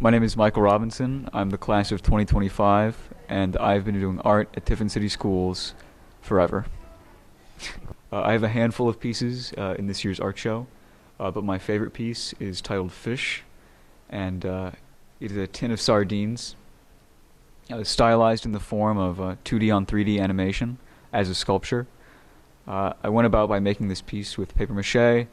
My name is Michael Robinson. I'm the class of 2025, and I've been doing art at Tiffin City Schools forever. I have a handful of pieces in this year's art show, but my favorite piece is titled Fish, and it is a tin of sardines, stylized in the form of 2D on 3D animation as a sculpture. I went about by making this piece with paper mache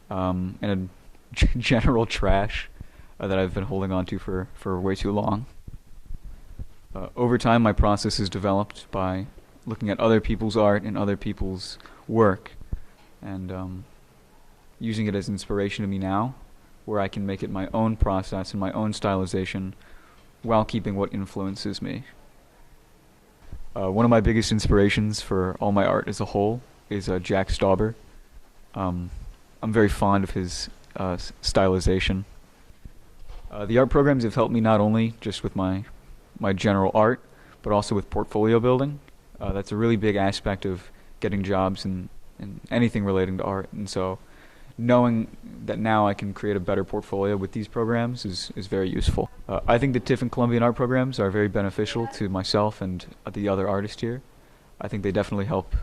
and a general trash that I've been holding on to for way too long. Over time, my process is developed by looking at other people's art and other people's work and using it as inspiration to me now, where I can make it my own process and my own stylization while keeping what influences me. One of my biggest inspirations for all my art as a whole is Jack Stauber. I'm very fond of his stylization. The art programs have helped me not only just with my general art, but also with portfolio building. That's a really big aspect of getting jobs in anything relating to art. And so knowing that now I can create a better portfolio with these programs is very useful. I think the Tiffin Columbian art programs are very beneficial to myself and the other artists here. I think they definitely help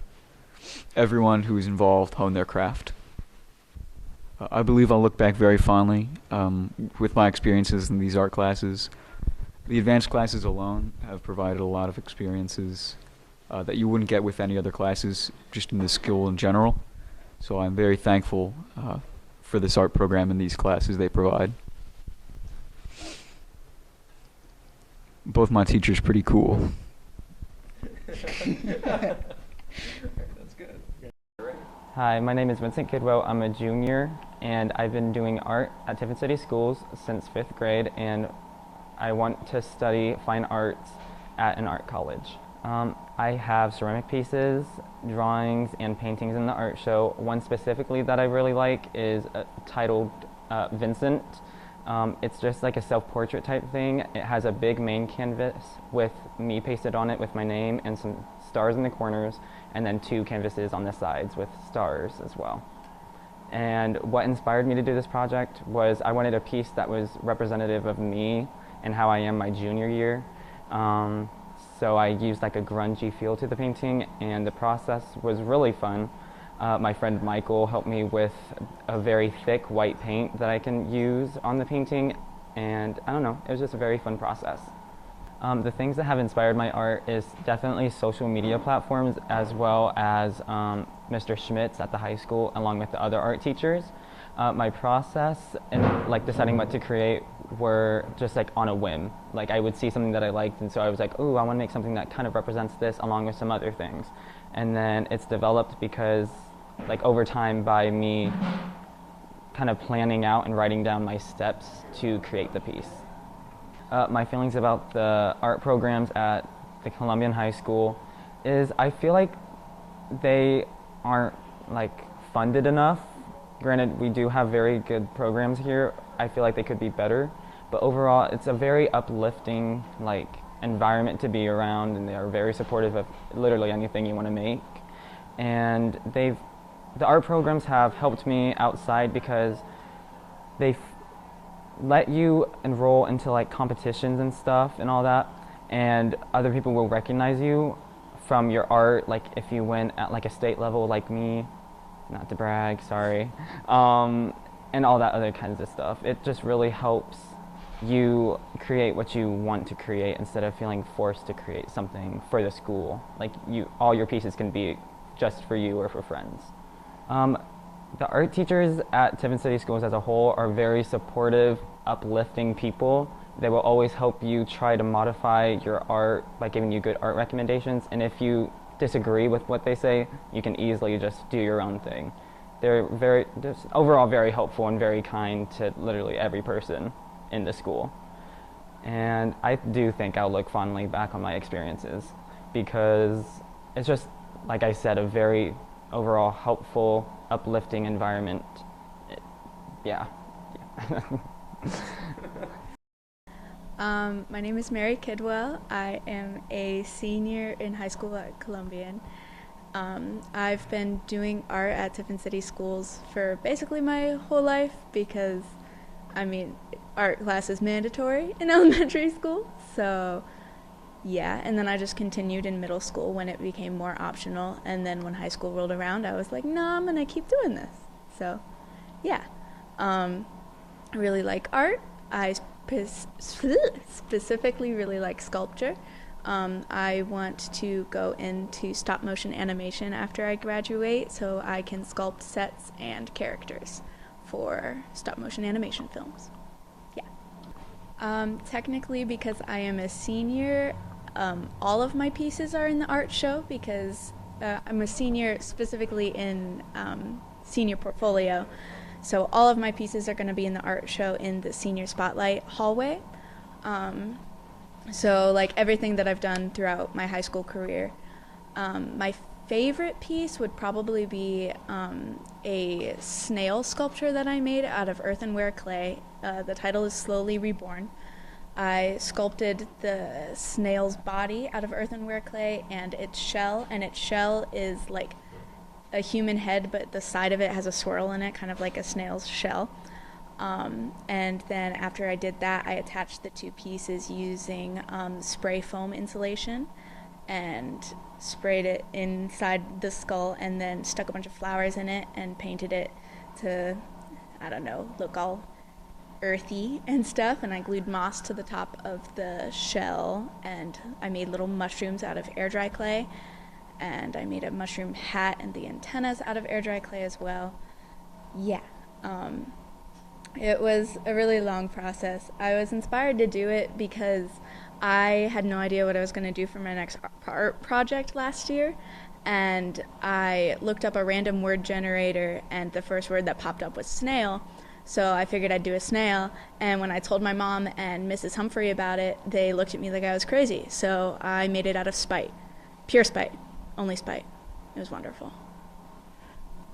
everyone who is involved hone their craft. I believe I'll look back very fondly with my experiences in these art classes. The advanced classes alone have provided a lot of experiences that you wouldn't get with any other classes just in the school in general. So I'm very thankful for this art program and these classes they provide. Both my teachers pretty cool. Hi, my name is Vincent Kidwell. I'm a junior, and I've been doing art at Tiffin City Schools since 5th grade, and I want to study fine arts at an art college. I have ceramic pieces, drawings, and paintings in the art show. One specifically that I really like is titled Vincent. It's just like a self-portrait type thing. It has a big main canvas with me pasted on it with my name and some stars in the corners, and then 2 canvases on the sides with stars as well. And what inspired me to do this project was I wanted a piece that was representative of me and how I am my junior year. So I used like a grungy feel to the painting, and the process was really fun. My friend Michael helped me with a very thick white paint that I can use on the painting, and I don't know, it was just a very fun process. The things that have inspired my art is definitely social media platforms, as well as Mr. Schmitz at the high school, along with the other art teachers. My process and like deciding what to create were just like on a whim. Like I would see something that I liked, and so I was like, "Ooh, I want to make something that kind of represents this, along with some other things." And then it's developed because, like over time, by me kind of planning out and writing down my steps to create the piece. My feelings about the art programs at the Columbian High School is I feel like they aren't like funded enough. Granted, we do have very good programs here. I feel like they could be better, but overall it's a very uplifting like environment to be around, and they are very supportive of literally anything you want to make. And the art programs have helped me outside because they've let you enroll into like competitions and stuff and all that, and other people will recognize you from your art. Like if you win at like a state level like me, not to brag, sorry, and all that other kinds of stuff. It just really helps you create what you want to create instead of feeling forced to create something for the school. Like all your pieces can be just for you or for friends. The art teachers at Tiffin City Schools as a whole are very supportive, uplifting people. They will always help you try to modify your art by giving you good art recommendations, and if you disagree with what they say, you can easily just do your own thing. They're just overall very helpful and very kind to literally every person in the school. And I do think I'll look fondly back on my experiences because it's just, like I said, a very overall helpful, uplifting environment. Yeah. My name is Mary Kidwell. I am a senior in high school at Columbian. I've been doing art at Tiffin City Schools for basically my whole life because, I mean, art class is mandatory in elementary school. So yeah, and then I just continued in middle school when it became more optional. And then when high school rolled around, I was like, no, I'm going to keep doing this. So yeah, I really like art. I specifically really like sculpture. I want to go into stop motion animation after I graduate so I can sculpt sets and characters for stop motion animation films. Yeah. Technically, because I am a senior, all of my pieces are in the art show because I'm a senior specifically in senior portfolio. So all of my pieces are going to be in the art show in the senior spotlight hallway. So like everything that I've done throughout my high school career. My favorite piece would probably be a snail sculpture that I made out of earthenware clay. The title is Slowly Reborn. I sculpted the snail's body out of earthenware clay and its shell is like a human head, but the side of it has a swirl in it, kind of like a snail's shell. And then after I did that, I attached the two pieces using spray foam insulation and sprayed it inside the skull and then stuck a bunch of flowers in it and painted it to, I don't know, look all earthy and stuff. And I glued moss to the top of the shell and I made little mushrooms out of air dry clay. And I made a mushroom hat and the antennas out of air dry clay as well. Yeah. It was a really long process. I was inspired to do it because I had no idea what I was going to do for my next art project last year. And I looked up a random word generator and the first word that popped up was snail. So I figured I'd do a snail. And when I told my mom and Mrs. Humphrey about it, they looked at me like I was crazy. So I made it out of spite. Pure spite. Only spite. It was wonderful.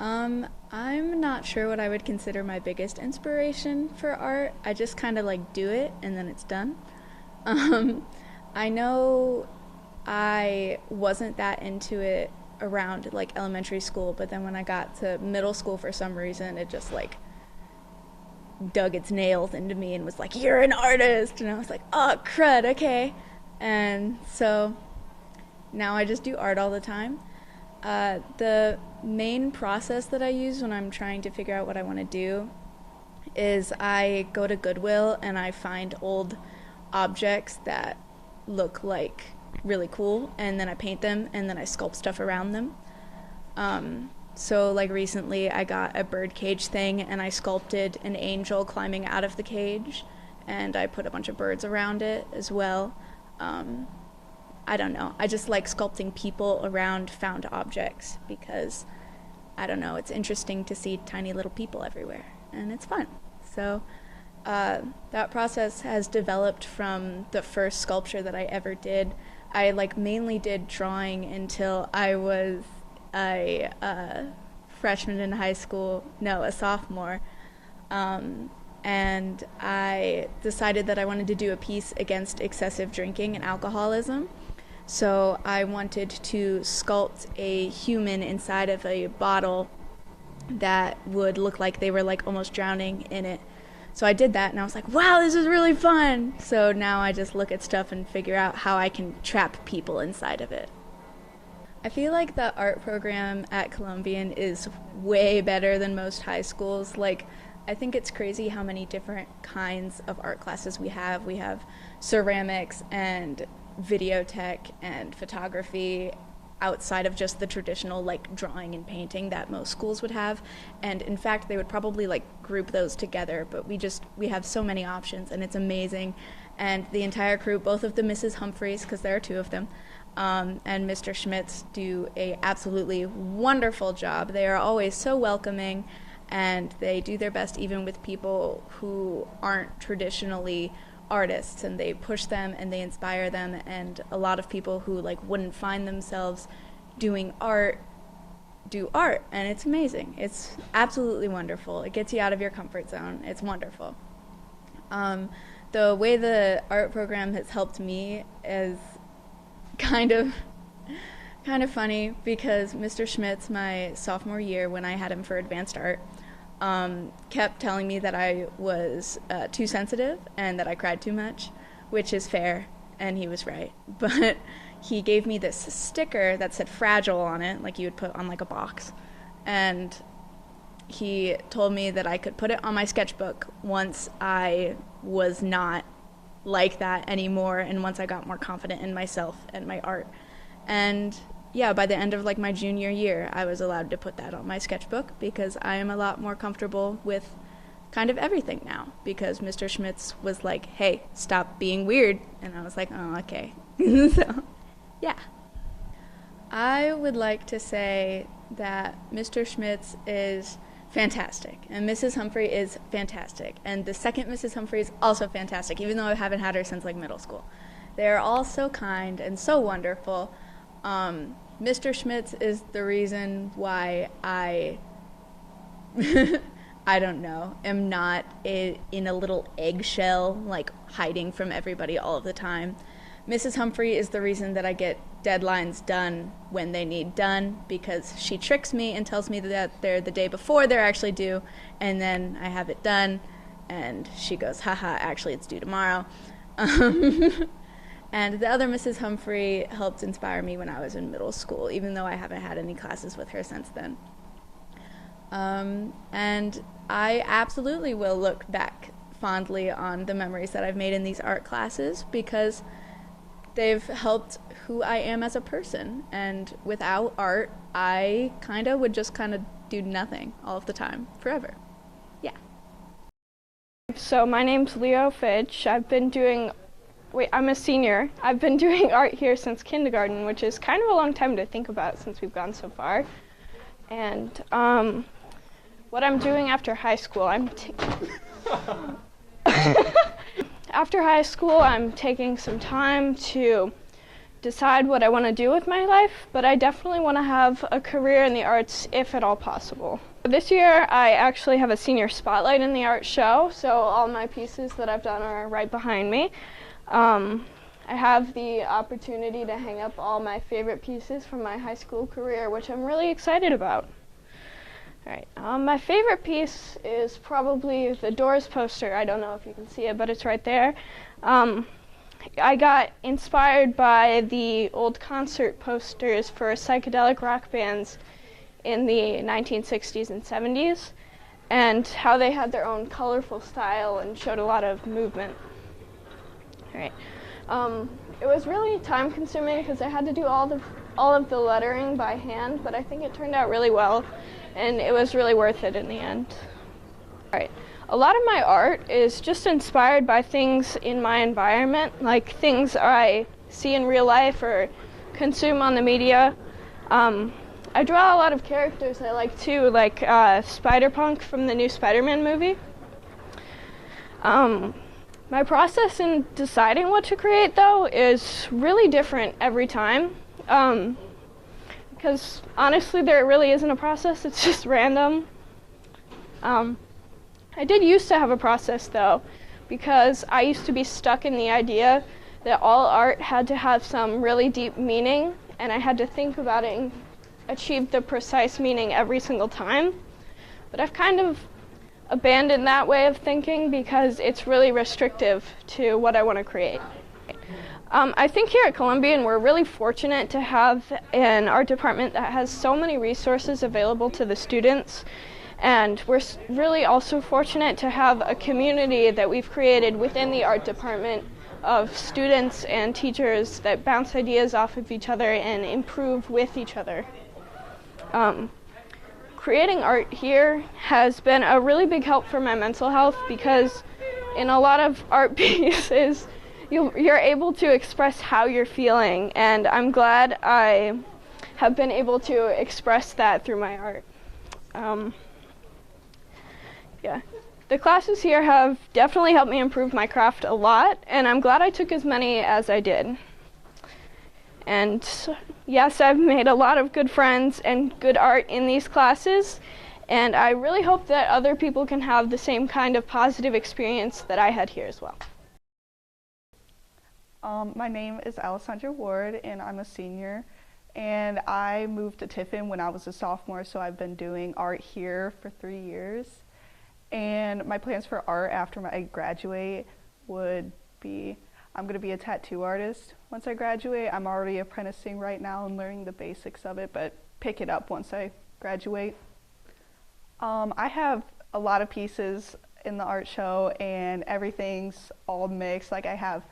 I'm not sure what I would consider my biggest inspiration for art. I just kind of like do it and then it's done. I know I wasn't that into it around like elementary school, but then when I got to middle school for some reason, it just like dug its nails into me and was like, you're an artist. And I was like, oh, crud, okay. And so now I just do art all the time. The main process that I use when I'm trying to figure out what I want to do is I go to Goodwill and I find old objects that look like really cool and then I paint them and then I sculpt stuff around them. So like recently I got a bird cage thing and I sculpted an angel climbing out of the cage and I put a bunch of birds around it as well. I don't know. I just like sculpting people around found objects because, I don't know, it's interesting to see tiny little people everywhere, and it's fun. So that process has developed from the first sculpture that I ever did. I like mainly did drawing until I was a freshman in high school, no, a sophomore. And I decided that I wanted to do a piece against excessive drinking and alcoholism. So I wanted to sculpt a human inside of a bottle that would look like they were like almost drowning in it. So I did that and I was like, wow, this is really fun. So now I just look at stuff and figure out how I can trap people inside of it. I feel like the art program at Columbian is way better than most high schools. Like, I think it's crazy how many different kinds of art classes we have. We have ceramics and video tech and photography outside of just the traditional like drawing and painting that most schools would have. And in fact, they would probably like group those together, but we have so many options and it's amazing. And the entire crew, both of the Mrs. Humphreys, because there are two of them, and Mr. Schmitz do a absolutely wonderful job. They are always so welcoming and they do their best even with people who aren't traditionally artists, and they push them and they inspire them, and a lot of people who like wouldn't find themselves doing art do art, and it's amazing. It's absolutely wonderful. It gets you out of your comfort zone. It's wonderful. The way the art program has helped me is kind of funny because Mr. Schmitz, my sophomore year when I had him for advanced art, kept telling me that I was too sensitive and that I cried too much, which is fair, and he was right. But he gave me this sticker that said fragile on it, like you would put on like a box. And he told me that I could put it on my sketchbook once I was not like that anymore and once I got more confident in myself and my art. And yeah, by the end of like my junior year, I was allowed to put that on my sketchbook because I am a lot more comfortable with kind of everything now, because Mr. Schmitz was like, hey, stop being weird. And I was like, oh, okay. So, yeah. I would like to say that Mr. Schmitz is fantastic, and Mrs. Humphrey is fantastic, and the second Mrs. Humphrey is also fantastic, even though I haven't had her since like middle school. They're all so kind and so wonderful. Mr. Schmitz is the reason why I I don't know, am not in a little eggshell, like hiding from everybody all of the time. Mrs. Humphrey is the reason that I get deadlines done when they need done, because she tricks me and tells me that they're the day before they're actually due, and then I have it done, and she goes, haha, actually it's due tomorrow. And the other Mrs. Humphrey helped inspire me when I was in middle school, even though I haven't had any classes with her since then. And I absolutely will look back fondly on the memories that I've made in these art classes, because they've helped who I am as a person. And without art, I would just do nothing all of the time, forever. Yeah. So my name's Leo Fitch. I'm a senior. I've been doing art here since kindergarten, which is kind of a long time to think about since we've gone so far. And what I'm doing after high school, after high school, I'm taking some time to decide what I want to do with my life, but I definitely want to have a career in the arts if at all possible. This year, I actually have a senior spotlight in the art show, so all my pieces that I've done are right behind me. I have the opportunity to hang up all my favorite pieces from my high school career, which I'm really excited about. All right, my favorite piece is probably the Doors poster. I don't know if you can see it, but it's right there. I got inspired by the old concert posters for psychedelic rock bands in the 1960s and 70s, and how they had their own colorful style and showed a lot of movement. All right. It was really time consuming because I had to do all of the lettering by hand, but I think it turned out really well, and it was really worth it in the end. All right. A lot of my art is just inspired by things in my environment, like things I see in real life or consume on the media. I draw a lot of characters I like too, like Spider-Punk from the new Spider-Man movie. My process in deciding what to create, though, is really different every time. Because honestly, there really isn't a process, it's just random. I did used to have a process, though, because I used to be stuck in the idea that all art had to have some really deep meaning, and I had to think about it and achieve the precise meaning every single time. But I've kind of abandoned that way of thinking because it's really restrictive to what I want to create. I think here at Columbian we're really fortunate to have an art department that has so many resources available to the students, and we're really also fortunate to have a community that we've created within the art department of students and teachers that bounce ideas off of each other and improve with each other. Creating art here has been a really big help for my mental health, because in a lot of art pieces you're able to express how you're feeling, and I'm glad I have been able to express that through my art. Yeah. The classes here have definitely helped me improve my craft a lot, and I'm glad I took as many as I did. And yes, I've made a lot of good friends and good art in these classes, and I really hope that other people can have the same kind of positive experience that I had here as well. My name is Alessandra Ward, and I'm a senior, and I moved to Tiffin when I was a sophomore, so I've been doing art here for 3 years. And my plans for art after I graduate would be, I'm going to be a tattoo artist once I graduate. I'm already apprenticing right now and learning the basics of it, but pick it up once I graduate. I have a lot of pieces in the art show and everything's all mixed. Like I have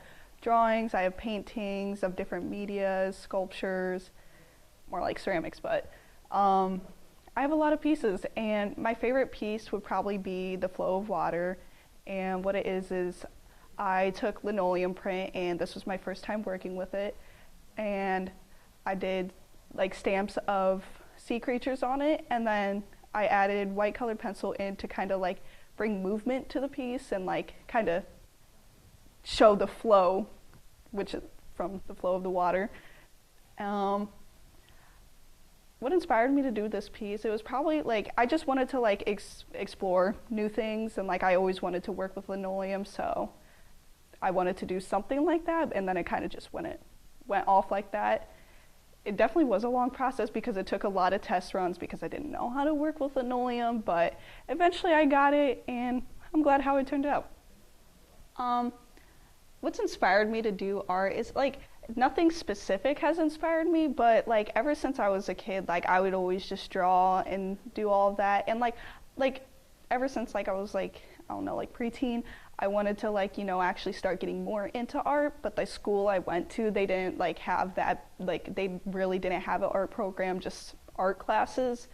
drawings, I have paintings of different medias, sculptures, more like ceramics, but I have a lot of pieces, and my favorite piece would probably be the flow of water. And what it is I took linoleum print, and this was my first time working with it, and I did like stamps of sea creatures on it, and then I added white colored pencil in to kind of like bring movement to the piece and like kind of show the flow, which is from the flow of the water. What inspired me to do this piece, it was probably like I just wanted to like explore new things, and like I always wanted to work with linoleum, so I wanted to do something like that, and then it kind of just went off like that. It definitely was a long process because it took a lot of test runs because I didn't know how to work with linoleum, but eventually I got it, and I'm glad how it turned out. What's inspired me to do art is like nothing specific has inspired me, but like ever since I was a kid, like I would always just draw and do all of that, and like ever since like I was like, I don't know, like preteen, I wanted to like, you know, actually start getting more into art, but the school I went to, they didn't like have that, like they really didn't have an art program, just art classes.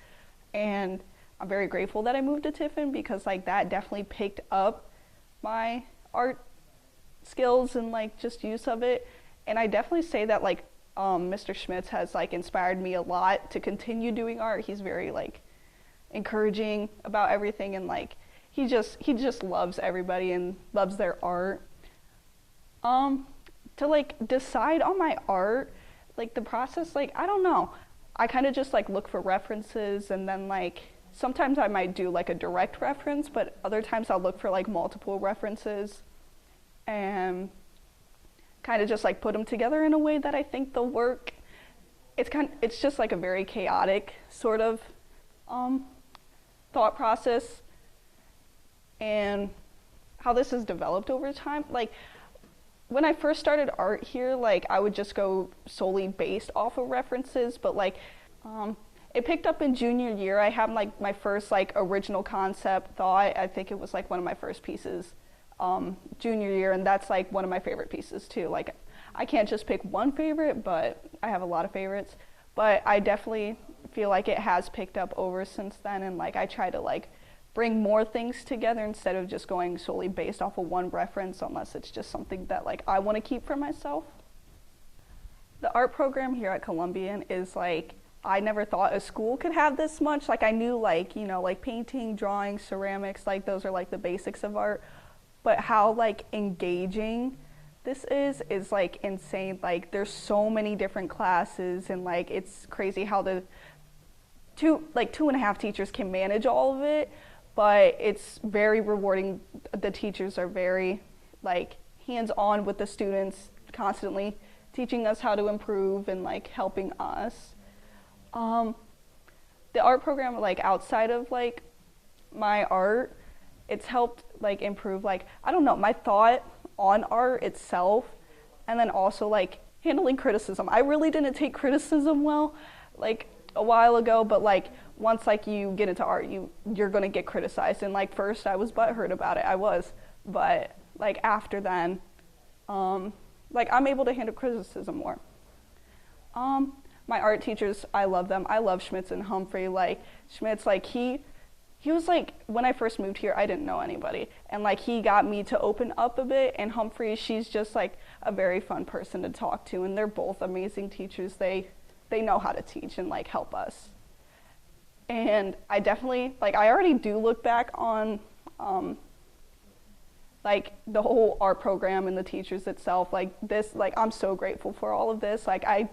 And I'm very grateful that I moved to Tiffin because like that definitely picked up my art skills and like just use of it. And I definitely say that like Mr. Schmitz has like inspired me a lot to continue doing art. He's very like encouraging about everything, and like he just loves everybody and loves their art. To like decide on my art, like the process, like I don't know. I kind of just like look for references, and then like sometimes I might do like a direct reference, but other times I'll look for like multiple references and kind of just like put them together in a way that I think they'll work. It's just like a very chaotic sort of thought process, and how this has developed over time. Like when I first started art here, like I would just go solely based off of references, but like it picked up in junior year. I had like my first like original concept thought. I think it was like one of my first pieces junior year, and that's like one of my favorite pieces too. Like I can't just pick one favorite, but I have a lot of favorites, but I definitely feel like it has picked up over since then, and like I try to like bring more things together instead of just going solely based off of one reference, unless it's just something that like I want to keep for myself. The art program here at Columbian is like, I never thought a school could have this much. Like I knew like, you know, like painting, drawing, ceramics, like those are like the basics of art, but how like engaging this is like insane. Like there's so many different classes, and like it's crazy how the two and a half teachers can manage all of it, but it's very rewarding. The teachers are very like hands-on with the students, constantly teaching us how to improve and like helping us. The art program, like outside of like my art, it's helped like improve like, I don't know, my thought on art itself, and then also like handling criticism. I really didn't take criticism well like a while ago, but like once like you get into art, you're gonna get criticized, and like first I was butthurt about it, I was, but like after then like I'm able to handle criticism more. My art teachers, I love them. I love Schmitz and Humphrey. Like Schmitz, like he was like, when I first moved here, I didn't know anybody, and like he got me to open up a bit. And Humphrey, she's just like a very fun person to talk to, and they're both amazing teachers. They know how to teach and like help us. And I definitely like, I already do look back on like the whole art program and the teachers itself. Like this, like I'm so grateful for all of this. Like I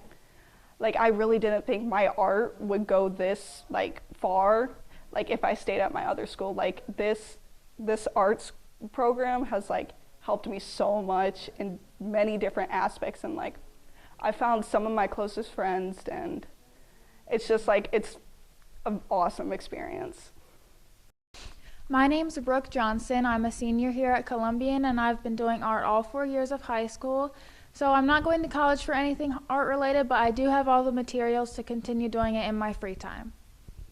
really didn't think my art would go this like far, like if I stayed at my other school. Like this arts program has like helped me so much in many different aspects, and like I found some of my closest friends, and it's just like, it's an awesome experience. My name's Brooke Johnson. I'm a senior here at Columbian, and I've been doing art all 4 years of high school. So I'm not going to college for anything art related, but I do have all the materials to continue doing it in my free time.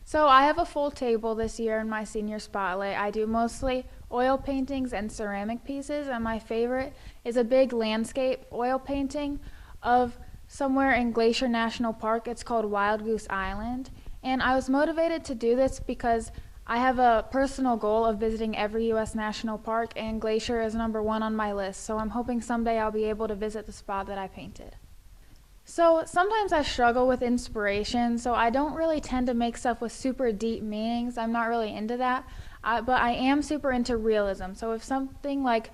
So I have a full table this year in my senior spotlight. I do mostly oil paintings and ceramic pieces, and my favorite is a big landscape oil painting of somewhere in Glacier National Park. It's called Wild Goose Island. And I was motivated to do this because I have a personal goal of visiting every U.S. national park, and Glacier is #1 on my list, so I'm hoping someday I'll be able to visit the spot that I painted. So sometimes I struggle with inspiration, so I don't really tend to make stuff with super deep meanings. I'm not really into that, but I am super into realism. So if something like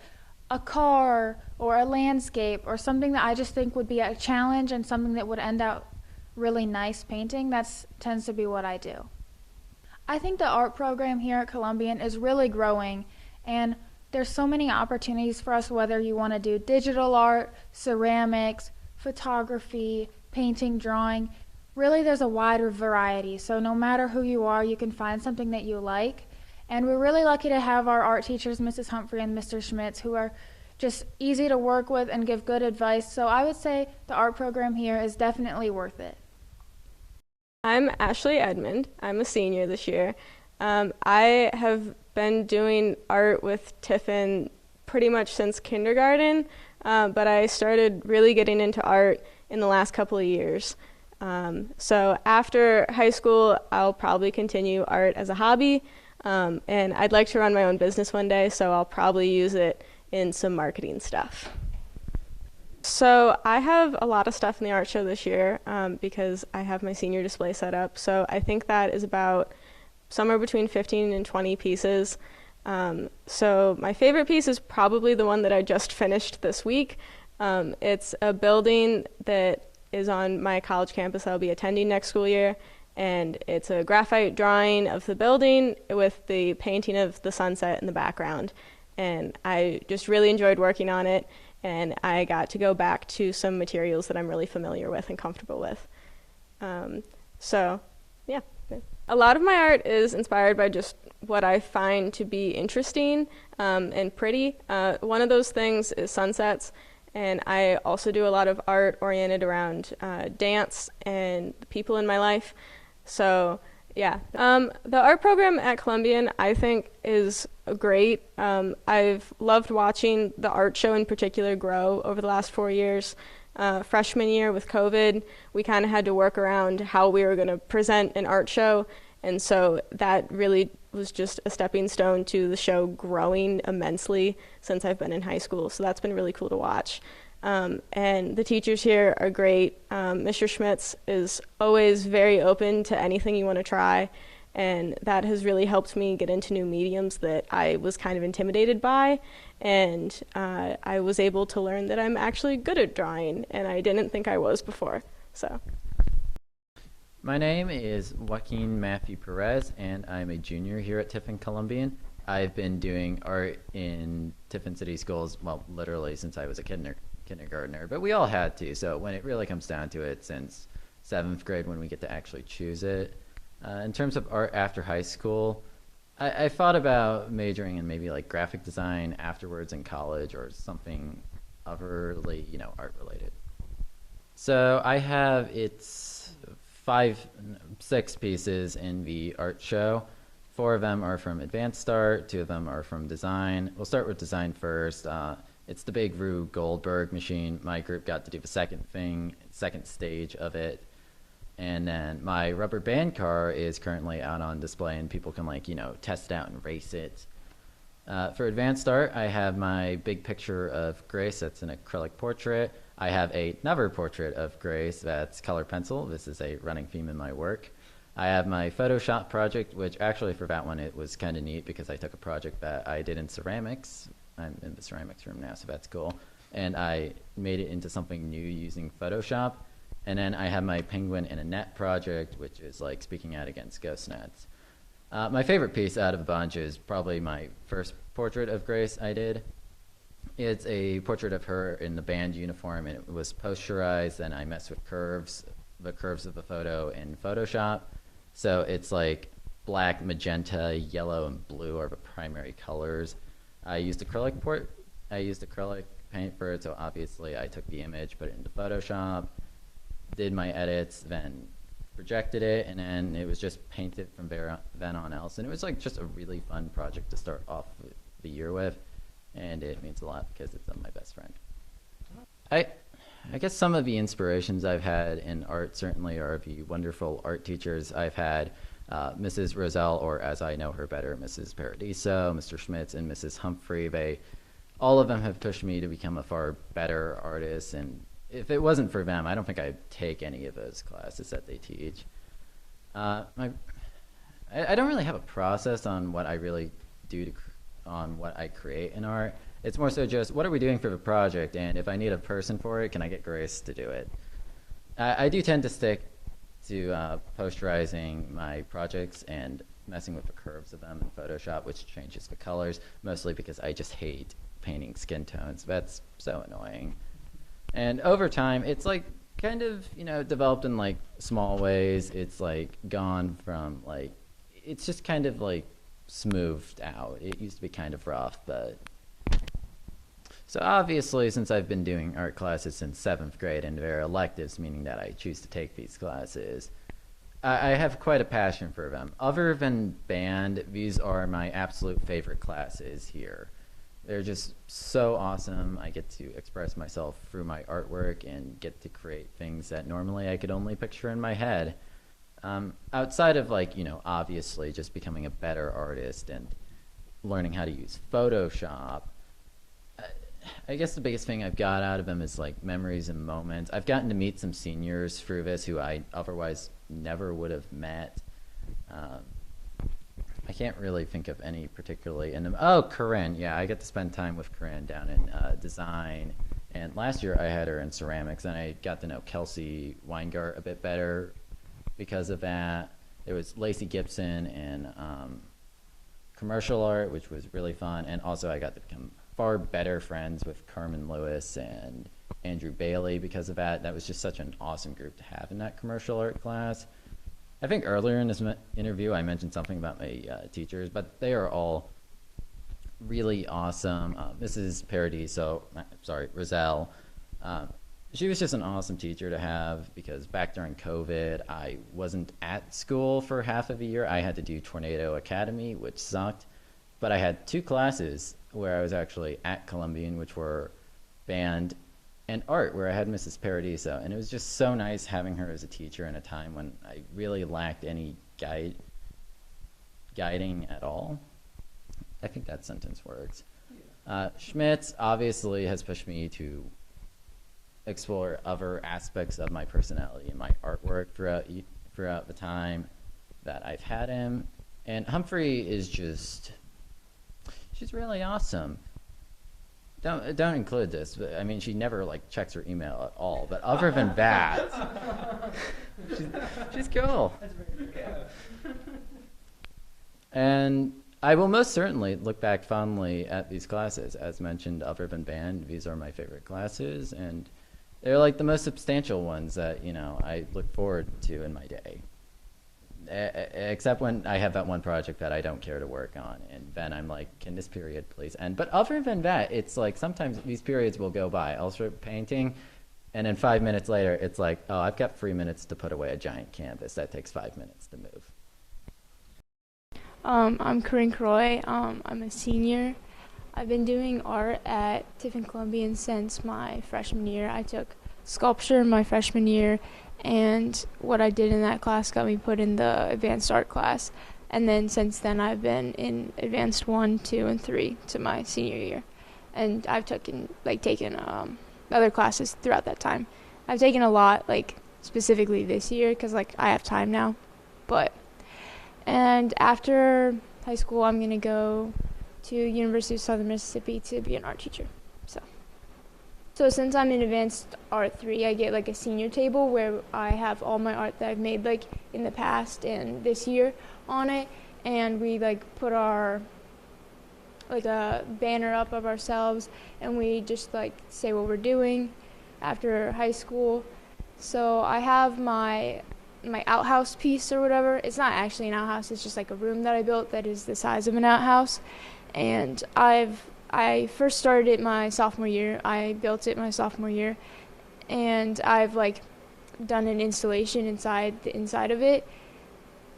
a car or a landscape or something that I just think would be a challenge and something that would end out really nice painting, that tends to be what I do. I think the art program here at Columbian is really growing, and there's so many opportunities for us, whether you want to do digital art, ceramics, photography, painting, drawing. Really, there's a wider variety, so no matter who you are, you can find something that you like. And we're really lucky to have our art teachers, Mrs. Humphrey and Mr. Schmitz, who are just easy to work with and give good advice. So I would say the art program here is definitely worth it. I'm Ashley Edmond. I'm a senior this year. I have been doing art with Tiffin pretty much since kindergarten, but I started really getting into art in the last couple of years. So after high school, I'll probably continue art as a hobby, and I'd like to run my own business one day, so I'll probably use it in some marketing stuff. So I have a lot of stuff in the art show this year because I have my senior display set up. So I think that is about somewhere between 15 and 20 pieces. So my favorite piece is probably the one that I just finished this week. It's a building that is on my college campus that I'll be attending next school year. And it's a graphite drawing of the building with the painting of the sunset in the background. And I just really enjoyed working on it. And I got to go back to some materials that I'm really familiar with and comfortable with. So, yeah. A lot of my art is inspired by just what I find to be interesting and pretty. One of those things is sunsets, and I also do a lot of art oriented around dance and the people in my life. So, yeah. The art program at Columbian, I think, is great. I've loved watching the art show in particular grow over the last 4 years. Freshman year with COVID, we kind of had to work around how we were going to present an art show, and so that really was just a stepping stone to the show growing immensely since I've been in high school, so that's been really cool to watch. And the teachers here are great. Mr. Schmitz is always very open to anything you want to try, and that has really helped me get into new mediums that I was kind of intimidated by, and I was able to learn that I'm actually good at drawing, and I didn't think I was before. So. My name is Joaquin Matthew Perez, and I'm a junior here at Tiffin Columbian. I've been doing art in Tiffin City Schools, well, literally since I was a kindergartner, but we all had to, so when it really comes down to it, since 7th grade when we get to actually choose it. In terms of art after high school, I thought about majoring in maybe like graphic design afterwards in college or something otherly, art related. So I have, it's 6 pieces in the art show. 4 of them are from advanced art, 2 of them are from design. We'll start with design first. It's the big Rube Goldberg machine. My group got to do the second stage of it. And then my rubber band car is currently out on display, and people can test it out and race it. For advanced art, I have my big picture of Grace. That's an acrylic portrait. I have another portrait of Grace that's color pencil. This is a running theme in my work. I have my Photoshop project, which actually for that one, it was kind of neat because I took a project that I did in ceramics. I'm in the ceramics room now, so that's cool. And I made it into something new using Photoshop. And then I have my penguin in a net project, which is like speaking out against ghost nets. My favorite piece out of the bunch is probably my first portrait of Grace I did. It's a portrait of her in the band uniform, and it was posterized, and I messed with the curves of the photo in Photoshop. So it's like black, magenta, yellow, and blue are the primary colors. I used acrylic paint for it, so obviously I took the image, put it into Photoshop, did my edits, then projected it, and then it was just painted from then on else. And it was like just a really fun project to start off the year with, and it means a lot because it's my best friend. I guess some of the inspirations I've had in art certainly are the wonderful art teachers I've had. Mrs. Roselle, or as I know her better, Mrs. Paradiso, Mr. Schmitz, and Mrs. Humphrey. All of them have pushed me to become a far better artist, and if it wasn't for them, I don't think I'd take any of those classes that they teach. I don't really have a process on what I really do on what I create in art. It's more so just, what are we doing for the project, and if I need a person for it, can I get Grace to do it? I do tend to stick to posterizing my projects and messing with the curves of them in Photoshop, which changes the colors, mostly because I just hate painting skin tones. That's so annoying. And over time, it's like kind of, developed in like small ways. It's like gone from like, it's just kind of like smoothed out. It used to be kind of rough, but. So obviously, since I've been doing art classes since 7th grade and they're electives, meaning that I choose to take these classes, I have quite a passion for them. Other than band, these are my absolute favorite classes here. They're just so awesome. I get to express myself through my artwork and get to create things that normally I could only picture in my head. Outside of like, obviously just becoming a better artist and learning how to use Photoshop, I guess the biggest thing I've got out of them is like memories and moments. I've gotten to meet some seniors through this who I otherwise never would have met. I can't really think of any particularly in them. Oh, Corinne. Yeah, I get to spend time with Corinne down in design. And last year I had her in ceramics, and I got to know Kelsey Weingart a bit better because of that. There was Lacey Gibson in commercial art, which was really fun. And also I got to become far better friends with Carmen Lewis and Andrew Bailey because of that. That was just such an awesome group to have in that commercial art class. I think earlier in this interview I mentioned something about my teachers, but they are all really awesome. Mrs. Paradiso, Roselle, she was just an awesome teacher to have because back during COVID, I wasn't at school for half of a year. I had to do Tornado Academy, which sucked, but I had 2 classes where I was actually at Columbian, which were band and art, where I had Mrs. Paradiso. And it was just so nice having her as a teacher in a time when I really lacked any guiding at all. I think that sentence works. Schmitz obviously has pushed me to explore other aspects of my personality and my artwork throughout the time that I've had him. And Humphrey is just, she's really awesome. Don't include this, but I mean, she never like checks her email at all. But other than that, she's cool. And I will most certainly look back fondly at these classes. As mentioned, other than band, these are my favorite classes, and they're like the most substantial ones that I look forward to in my day. Except when I have that one project that I don't care to work on, and then I'm like, can this period please end? But other than that, it's like sometimes these periods will go by. I'll start painting, and then 5 minutes later, it's like, oh, I've got 3 minutes to put away a giant canvas. That takes 5 minutes to move. I'm Corinne Croy. I'm a senior. I've been doing art at Tiffin Columbian since my freshman year. I took sculpture my freshman year, and what I did in that class got me put in the advanced art class. And then since then I've been in advanced 1, 2, and 3 to my senior year. And I've taken other classes throughout that time. I've taken a lot, like specifically this year, because like I have time now. And after high school I'm gonna go to University of Southern Mississippi to be an art teacher. So since I'm in advanced art 3, I get like a senior table where I have all my art that I've made like in the past and this year on it, and we like put our like a banner up of ourselves, and we just like say what we're doing after high school. So I have my my outhouse piece or whatever. It's not actually an outhouse, it's just like a room that I built that is the size of an outhouse. And I first started it my sophomore year. I built it my sophomore year, and I've like done an installation inside the inside of it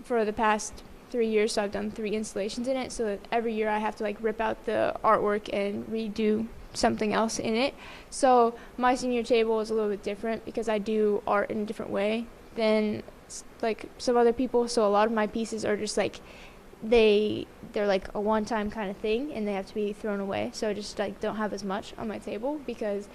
for the past 3 years. So I've done 3 installations in it. So that every year I have to like rip out the artwork and redo something else in it. So my senior table is a little bit different because I do art in a different way than like some other people. So a lot of my pieces are just like they're like a one-time kind of thing, and they have to be thrown away. So I just like don't have as much on my table because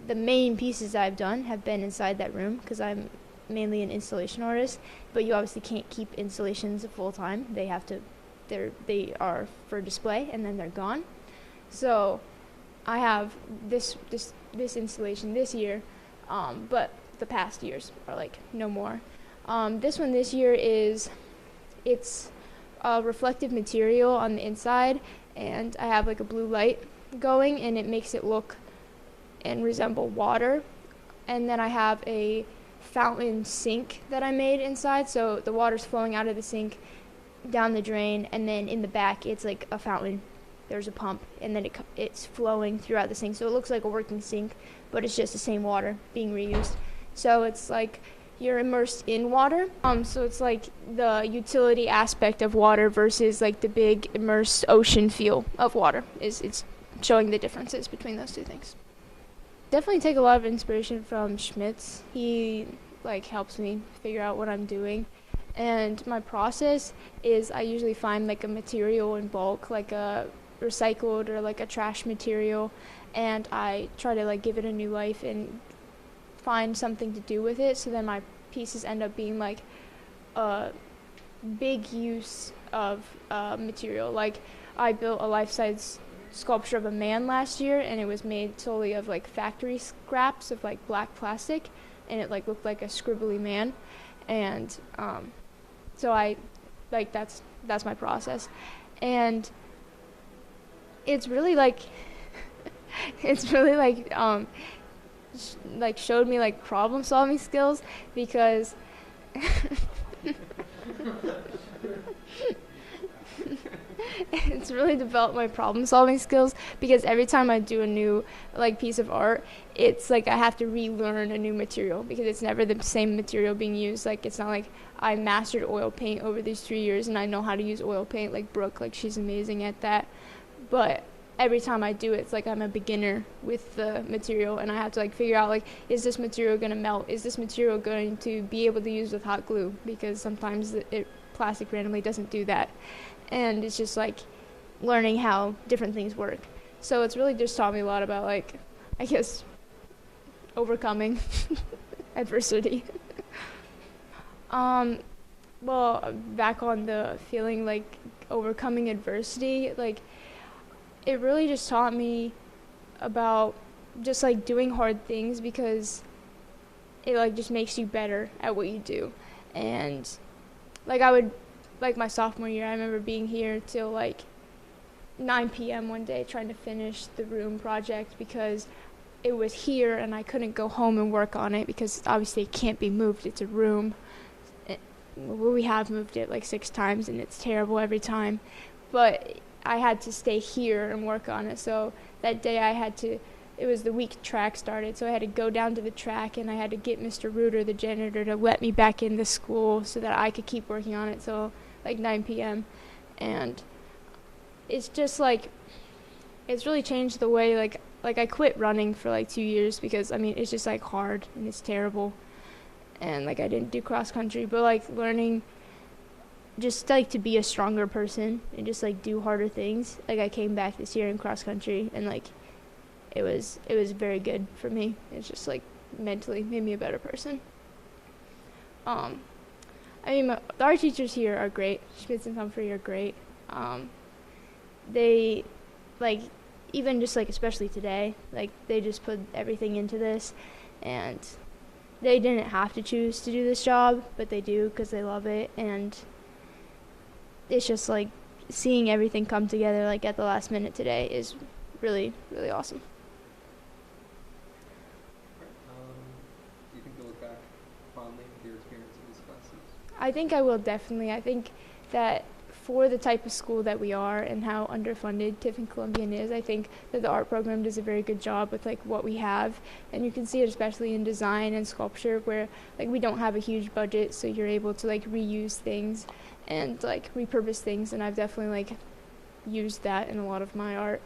the main pieces I've done have been inside that room because I'm mainly an installation artist. But you obviously can't keep installations full time. They are for display and then they're gone. So I have this installation this year, but the past years are like no more. This one this year it's a reflective material on the inside, and I have like a blue light going, and it makes it look and resemble water. And then I have a fountain sink that I made inside, so the water's flowing out of the sink down the drain, and then in the back it's like a fountain. There's a pump, and then it's flowing throughout the sink, so it looks like a working sink, but it's just the same water being reused. So it's like you're immersed in water. So it's like the utility aspect of water versus like the big immersed ocean feel of water. It's showing the differences between those two things. Definitely take a lot of inspiration from Schmitz. He like helps me figure out what I'm doing. And my process is I usually find like a material in bulk, like a recycled or like a trash material, and I try to like give it a new life and find something to do with it, so then my pieces end up being like a big use of material. Like I built a life-size sculpture of a man last year, and it was made solely of like factory scraps of like black plastic, and it like looked like a scribbly man. And so I like that's my process. And it's really like like showed me like problem solving skills, because it's really developed my problem solving skills, because every time I do a new like piece of art, it's like I have to relearn a new material because it's never the same material being used. Like it's not like I mastered oil paint over these 3 years and I know how to use oil paint like Brooke, like she's amazing at that. But every time I do it, it's like I'm a beginner with the material, and I have to like figure out like, is this material going to melt? Is this material going to be able to use with hot glue? Because sometimes plastic randomly doesn't do that. And it's just like learning how different things work. So it's really just taught me a lot about like, I guess, overcoming adversity. Well, back on the feeling like overcoming adversity, like it really just taught me about just like doing hard things, because it like just makes you better at what you do. And like like my sophomore year, I remember being here till like 9 p.m. one day trying to finish the room project, because it was here and I couldn't go home and work on it because obviously it can't be moved. It's a room. We have moved it like 6 times and it's terrible every time. But I had to stay here and work on it. So that day it was the week track started, so I had to go down to the track and I had to get Mr. Reuter, the janitor, to let me back in the school so that I could keep working on it till like 9 p.m. And it's just like, it's really changed the way like I quit running for like 2 years because I mean it's just like hard and it's terrible, and like I didn't do cross country, but like learning just like to be a stronger person and just like do harder things. Like I came back this year in cross country and like it was very good for me. It's just like mentally made me a better person. I mean the art teachers here are great. Schmitz and Humphrey are great. They like, even just like especially today, like they just put everything into this, and they didn't have to choose to do this job, but they do because they love it. And it's just like seeing everything come together like at the last minute today is really, really awesome. Do you think you'll look back fondly with your I think I will definitely. I think that for the type of school that we are and how underfunded Tiffin Columbian is, I think that the art program does a very good job with like what we have, and you can see it especially in design and sculpture where like we don't have a huge budget, so you're able to like reuse things and like repurpose things, and I've definitely like used that in a lot of my art.